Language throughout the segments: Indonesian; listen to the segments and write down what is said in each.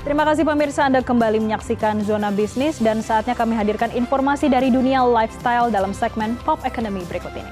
Terima kasih pemirsa, Anda kembali menyaksikan Zona Bisnis dan saatnya kami hadirkan informasi dari dunia lifestyle dalam segmen Pop Economy berikut ini.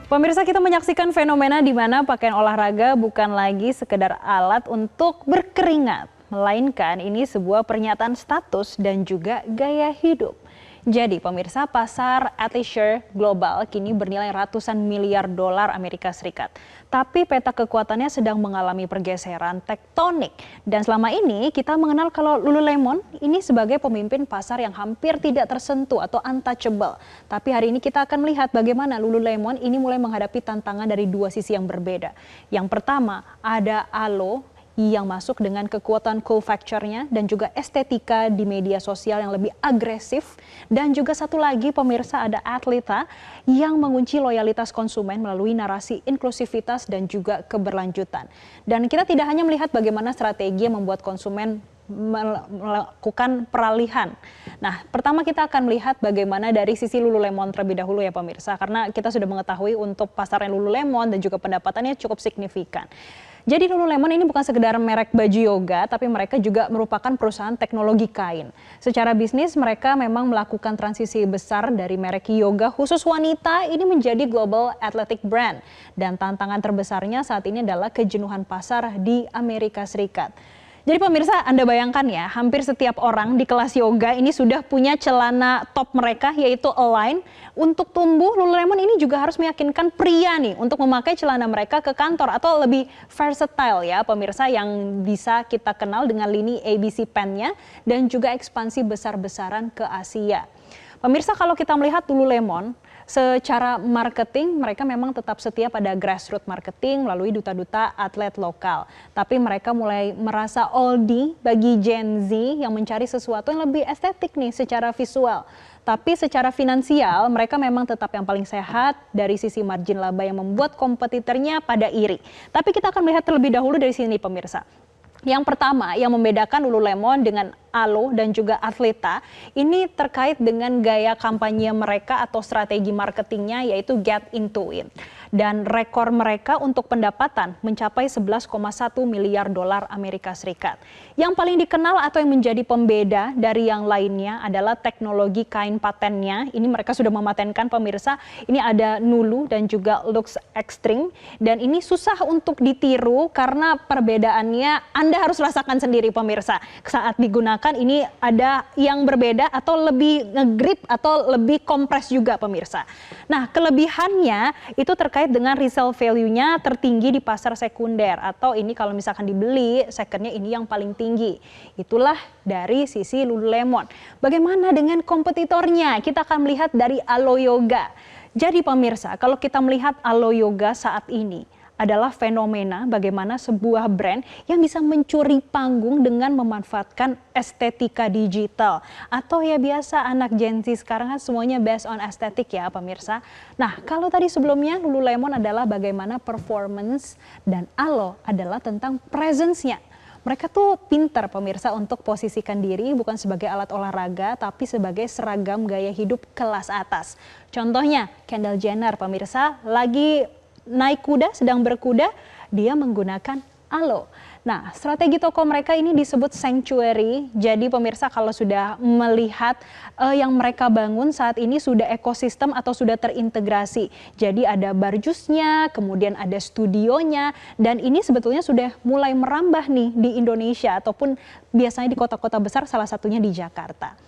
Pemirsa, kita menyaksikan fenomena di mana pakaian olahraga bukan lagi sekedar alat untuk berkeringat, melainkan ini sebuah pernyataan status dan juga gaya hidup. Jadi pemirsa, pasar athleisure global kini bernilai ratusan miliar dolar Amerika Serikat. Tapi peta kekuatannya sedang mengalami pergeseran tektonik. Dan selama ini kita mengenal kalau Lululemon ini sebagai pemimpin pasar yang hampir tidak tersentuh atau untouchable. Tapi hari ini kita akan melihat bagaimana Lululemon ini mulai menghadapi tantangan dari dua sisi yang berbeda. Yang pertama ada Alo yang masuk dengan kekuatan cool factor-nya dan juga estetika di media sosial yang lebih agresif. Dan juga satu lagi pemirsa ada Athleta yang mengunci loyalitas konsumen melalui narasi inklusivitas dan juga keberlanjutan. Dan kita tidak hanya melihat bagaimana strategi yang membuat konsumen melakukan peralihan. Nah, pertama kita akan melihat bagaimana dari sisi Lululemon terlebih dahulu ya pemirsa, karena kita sudah mengetahui untuk pasarnya Lululemon dan juga pendapatannya cukup signifikan. Jadi Lululemon ini bukan sekedar merek baju yoga, tapi mereka juga merupakan perusahaan teknologi kain. Secara bisnis mereka memang melakukan transisi besar dari merek yoga khusus wanita ini menjadi global athletic brand. Dan tantangan terbesarnya saat ini adalah kejenuhan pasar di Amerika Serikat. Jadi pemirsa, Anda bayangkan ya, hampir setiap orang di kelas yoga ini sudah punya celana top mereka yaitu Align. Untuk tumbuh, Lululemon ini juga harus meyakinkan pria nih untuk memakai celana mereka ke kantor atau lebih versatile ya pemirsa, yang bisa kita kenal dengan lini ABC Pen-nya dan juga ekspansi besar-besaran ke Asia. Pemirsa, kalau kita melihat Lululemon, secara marketing mereka memang tetap setia pada grassroots marketing melalui duta-duta atlet lokal. Tapi mereka mulai merasa oldie bagi Gen Z yang mencari sesuatu yang lebih estetik nih secara visual. Tapi secara finansial mereka memang tetap yang paling sehat dari sisi margin laba yang membuat kompetitornya pada iri. Tapi kita akan melihat terlebih dahulu dari sini pemirsa. Yang pertama yang membedakan Lululemon dengan Alo dan juga Athleta ini terkait dengan gaya kampanye mereka atau strategi marketingnya yaitu Get Into It. Dan rekor mereka untuk pendapatan mencapai 11,1 miliar dolar Amerika Serikat. Yang paling dikenal atau yang menjadi pembeda dari yang lainnya adalah teknologi kain patennya. Ini mereka sudah mematenkan pemirsa. Ini ada Nulu dan juga Lux Extreme. Dan ini susah untuk ditiru karena perbedaannya Anda harus rasakan sendiri pemirsa. Saat digunakan ini ada yang berbeda atau lebih ngegrip atau lebih kompres juga pemirsa. Nah, kelebihannya itu terkait dengan resale value-nya tertinggi di pasar sekunder atau ini kalau misalkan dibeli secondnya ini yang paling tinggi. Itulah dari sisi Lululemon. Bagaimana dengan kompetitornya? Kita akan melihat dari Alo Yoga. Jadi pemirsa, kalau kita melihat Alo Yoga saat ini adalah fenomena bagaimana sebuah brand yang bisa mencuri panggung dengan memanfaatkan estetika digital. Atau ya biasa anak Gen Z sekarang kan semuanya based on estetik ya pemirsa. Nah, kalau tadi sebelumnya Lululemon adalah bagaimana performance dan Alo adalah tentang presence-nya. Mereka tuh pintar pemirsa untuk posisikan diri bukan sebagai alat olahraga tapi sebagai seragam gaya hidup kelas atas. Contohnya Kendall Jenner pemirsa lagi naik kuda, sedang berkuda, dia menggunakan Alo. Nah, strategi toko mereka ini disebut sanctuary. Jadi pemirsa kalau sudah melihat yang mereka bangun saat ini sudah ekosistem atau sudah terintegrasi. Jadi ada barjusnya, kemudian ada studionya, dan ini sebetulnya sudah mulai merambah nih di Indonesia ataupun biasanya di kota-kota besar, salah satunya di Jakarta.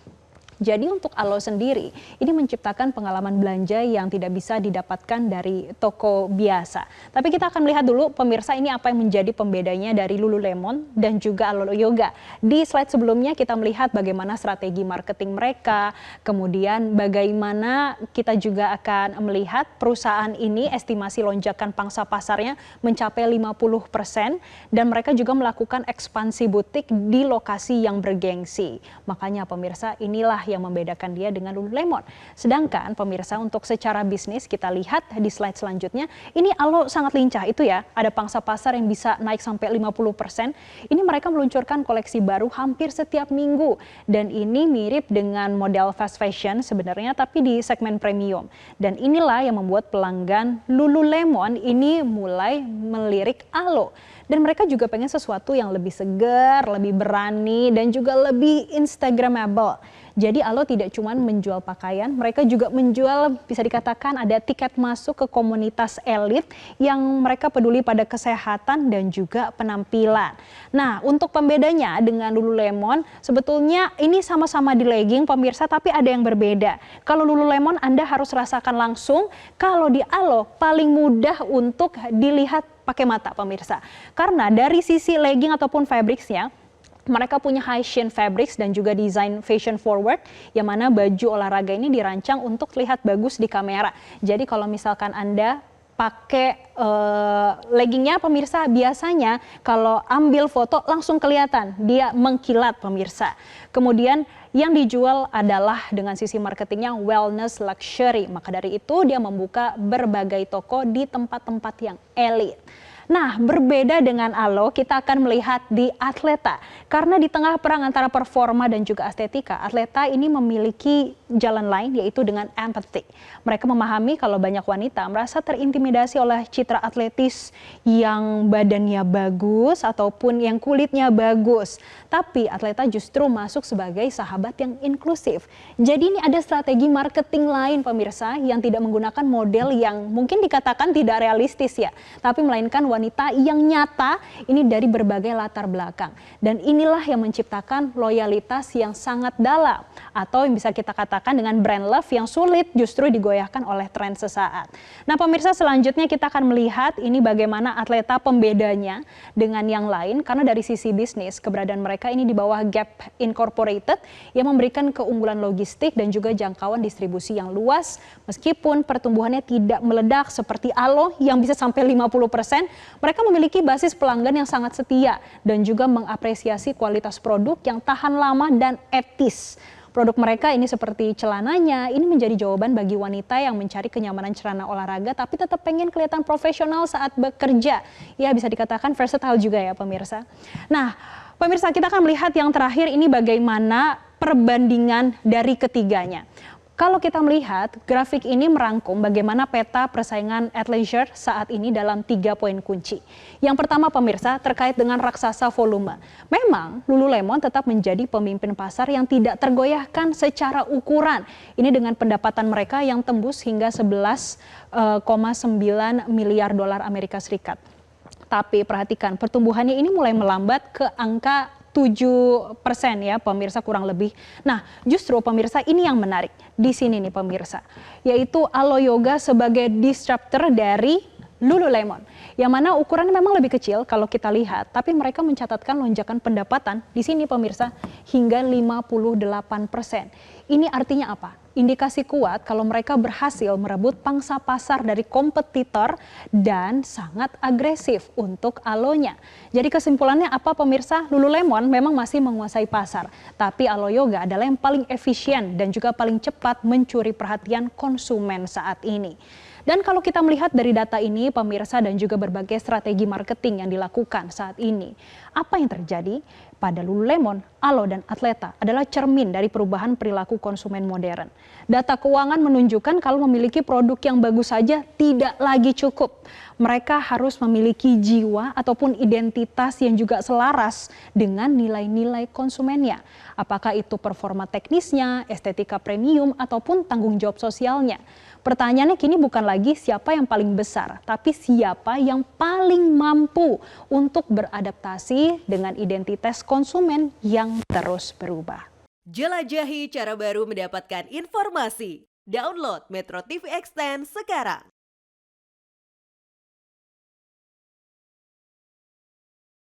Jadi untuk Alo sendiri, ini menciptakan pengalaman belanja yang tidak bisa didapatkan dari toko biasa. Tapi kita akan melihat dulu pemirsa ini apa yang menjadi pembedanya dari Lululemon dan juga Alo Yoga. Di slide sebelumnya kita melihat bagaimana strategi marketing mereka, kemudian bagaimana kita juga akan melihat perusahaan ini estimasi lonjakan pangsa pasarnya mencapai 50% dan mereka juga melakukan ekspansi butik di lokasi yang bergengsi. Makanya pemirsa inilah yang membedakan dia dengan Lululemon. Sedangkan pemirsa untuk secara bisnis kita lihat di slide selanjutnya, ini Alo sangat lincah itu ya, ada pangsa pasar yang bisa naik sampai 50%. Ini mereka meluncurkan koleksi baru hampir setiap minggu dan ini mirip dengan model fast fashion sebenarnya tapi di segmen premium. Dan inilah yang membuat pelanggan Lululemon ini mulai melirik Alo. Dan mereka juga pengen sesuatu yang lebih segar, lebih berani, dan juga lebih instagramable. Jadi Alo tidak cuma menjual pakaian, mereka juga menjual, bisa dikatakan ada tiket masuk ke komunitas elit yang mereka peduli pada kesehatan dan juga penampilan. Nah, untuk pembedanya dengan Lululemon, sebetulnya ini sama-sama di legging pemirsa, tapi ada yang berbeda. Kalau Lululemon Anda harus rasakan langsung, kalau di Alo paling mudah untuk dilihat pakai mata pemirsa. Karena dari sisi legging ataupun fabricsnya, mereka punya high sheen fabrics dan juga desain fashion forward, yang mana baju olahraga ini dirancang untuk terlihat bagus di kamera. Jadi kalau misalkan Anda pakai leggingnya pemirsa, biasanya kalau ambil foto langsung kelihatan dia mengkilat pemirsa. Kemudian yang dijual adalah dengan sisi marketingnya wellness luxury. Maka dari itu dia membuka berbagai toko di tempat-tempat yang elit. Nah, berbeda dengan Alo, kita akan melihat di Athleta. Karena di tengah perang antara performa dan juga estetika, Athleta ini memiliki jalan lain, yaitu dengan empathy. Mereka memahami kalau banyak wanita merasa terintimidasi oleh citra atletis yang badannya bagus ataupun yang kulitnya bagus. Tapi Athleta justru masuk sebagai sahabat yang inklusif. Jadi ini ada strategi marketing lain pemirsa, yang tidak menggunakan model yang mungkin dikatakan tidak realistis ya, tapi melainkan wanita yang nyata ini dari berbagai latar belakang. Dan inilah yang menciptakan loyalitas yang sangat dalam, atau yang bisa kita katakan dengan brand love yang sulit justru digoyahkan oleh tren sesaat. Nah pemirsa, selanjutnya kita akan melihat ini bagaimana Athleta pembedanya dengan yang lain, karena dari sisi bisnis keberadaan mereka ini di bawah Gap Incorporated yang memberikan keunggulan logistik dan juga jangkauan distribusi yang luas, meskipun pertumbuhannya tidak meledak seperti Alo yang bisa sampai 50%. Mereka memiliki basis pelanggan yang sangat setia dan juga mengapresiasi kualitas produk yang tahan lama dan etis. Produk mereka ini seperti celananya, ini menjadi jawaban bagi wanita yang mencari kenyamanan celana olahraga tapi tetap pengen kelihatan profesional saat bekerja. Ya, bisa dikatakan versatile juga ya pemirsa. Nah, pemirsa, kita akan melihat yang terakhir ini bagaimana perbandingan dari ketiganya. Kalau kita melihat, grafik ini merangkum bagaimana peta persaingan athleisure saat ini dalam 3 poin kunci. Yang pertama pemirsa, terkait dengan raksasa volume. Memang Lululemon tetap menjadi pemimpin pasar yang tidak tergoyahkan secara ukuran. Ini dengan pendapatan mereka yang tembus hingga 11,9 miliar dolar Amerika Serikat. Tapi perhatikan, pertumbuhannya ini mulai melambat ke angka 7% ya pemirsa kurang lebih. Nah, justru pemirsa ini yang menarik di sini nih pemirsa, yaitu Alo Yoga sebagai disruptor dari Lululemon, yang mana ukurannya memang lebih kecil kalau kita lihat, tapi mereka mencatatkan lonjakan pendapatan di sini pemirsa hingga 58%. Ini artinya apa? Indikasi kuat kalau mereka berhasil merebut pangsa pasar dari kompetitor dan sangat agresif untuk Alonya. Jadi kesimpulannya apa pemirsa? Lululemon memang masih menguasai pasar, tapi Alo Yoga adalah yang paling efisien dan juga paling cepat mencuri perhatian konsumen saat ini. Dan kalau kita melihat dari data ini pemirsa dan juga berbagai strategi marketing yang dilakukan saat ini, apa yang terjadi pada Lululemon, Alo dan Athleta adalah cermin dari perubahan perilaku konsumen modern. Data keuangan menunjukkan kalau memiliki produk yang bagus saja tidak lagi cukup. Mereka harus memiliki jiwa ataupun identitas yang juga selaras dengan nilai-nilai konsumennya. Apakah itu performa teknisnya, estetika premium, ataupun tanggung jawab sosialnya. Pertanyaannya kini bukan lagi siapa yang paling besar, tapi siapa yang paling mampu untuk beradaptasi dengan identitas konsumen yang terus berubah. Jelajahi cara baru mendapatkan informasi. Download Metro TV Extend sekarang.